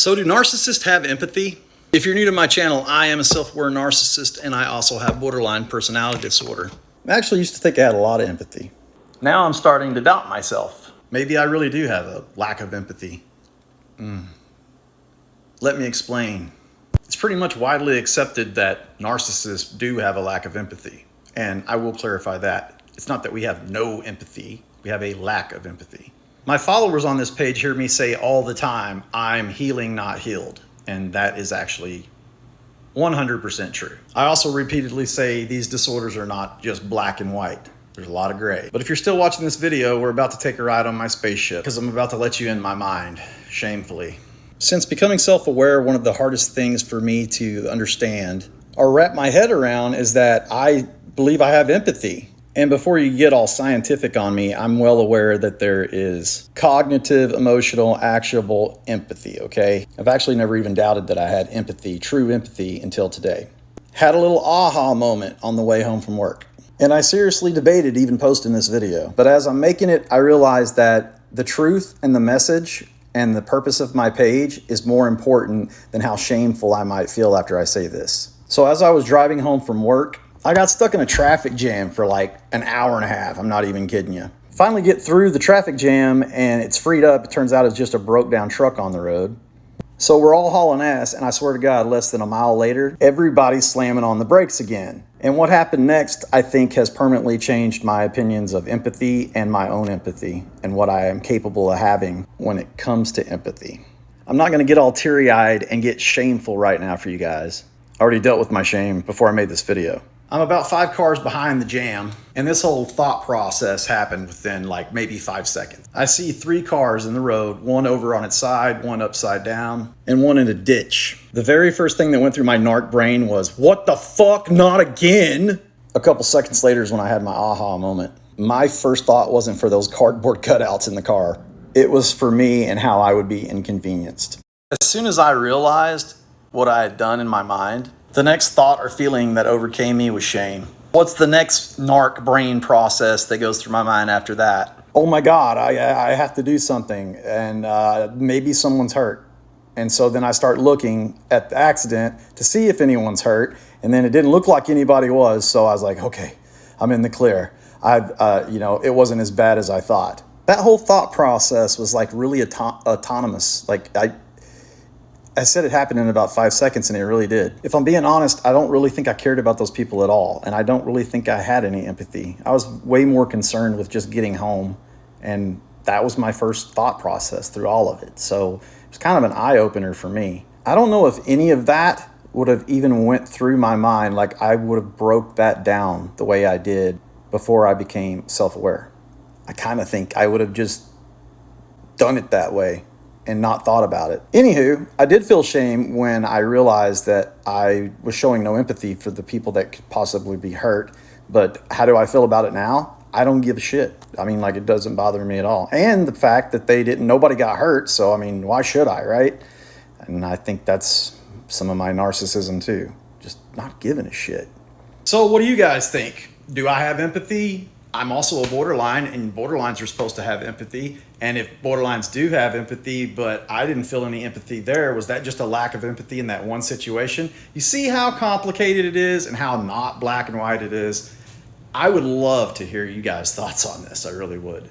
So do narcissists have empathy? If you're new to my channel, I am a self-aware narcissist and I also have borderline personality disorder. I actually used to think I had a lot of empathy. Now I'm starting to doubt myself. Maybe I really do have a lack of empathy. Let me explain. It's pretty much widely accepted that narcissists do have a lack of empathy. And I will clarify that. It's not that we have no empathy, we have a lack of empathy. My followers on this page hear me say all the time, I'm healing, not healed. And that is actually 100% true. I also repeatedly say these disorders are not just black and white. There's a lot of gray. But if you're still watching this video, we're about to take a ride on my spaceship because I'm about to let you in my mind, shamefully. Since becoming self-aware, one of the hardest things for me to understand or wrap my head around is that I believe I have empathy. And before you get all scientific on me, I'm well aware that there is cognitive, emotional, actionable empathy, okay? I've actually never even doubted that I had empathy, true empathy, until today. Had a little aha moment on the way home from work. And I seriously debated even posting this video. But as I'm making it, I realized that the truth and the message and the purpose of my page is more important than how shameful I might feel after I say this. So as I was driving home from work, I got stuck in a traffic jam for like an hour and a half. I'm not even kidding you. Finally get through the traffic jam and it's freed up. It turns out it's just a broke down truck on the road. So we're all hauling ass, and I swear to God, less than a mile later, everybody's slamming on the brakes again. And what happened next, I think, has permanently changed my opinions of empathy and my own empathy and what I am capable of having when it comes to empathy. I'm not gonna get all teary-eyed and get shameful right now for you guys. I already dealt with my shame before I made this video. I'm about 5 cars behind the jam, and this whole thought process happened within like maybe 5 seconds. I see 3 cars in the road, one over on its side, one upside down, and one in a ditch. The very first thing that went through my narc brain was, what the fuck, not again? A couple seconds later is when I had my aha moment. My first thought wasn't for those cardboard cutouts in the car. It was for me and how I would be inconvenienced. As soon as I realized what I had done in my mind, the next thought or feeling that overcame me was shame. What's the next narc brain process that goes through my mind after that? Oh my God, I have to do something, and maybe someone's hurt. And so then I start looking at the accident to see if anyone's hurt, and then it didn't look like anybody was, so I was like, okay, I'm in the clear. It wasn't as bad as I thought. That whole thought process was like really autonomous. Like I said it happened in about 5 seconds, and it really did. If I'm being honest, I don't really think I cared about those people at all, and I don't really think I had any empathy. I was way more concerned with just getting home, and that was my first thought process through all of it. So it was kind of an eye-opener for me. I don't know if any of that would have even went through my mind, like I would have broke that down the way I did before I became self-aware. I kind of think I would have just done it that way and not thought about it. Anywho, I did feel shame when I realized that I was showing no empathy for the people that could possibly be hurt. But how do I feel about it now? I don't give a shit. I mean, like, it doesn't bother me at all. And the fact that nobody got hurt, so I mean, why should I, right? And I think that's some of my narcissism too. Just not giving a shit. So what do you guys think? Do I have empathy? I'm also a borderline, and borderlines are supposed to have empathy. And if borderlines do have empathy, but I didn't feel any empathy there, was that just a lack of empathy in that one situation? You see how complicated it is and how not black and white it is? I would love to hear you guys' thoughts on this. I really would.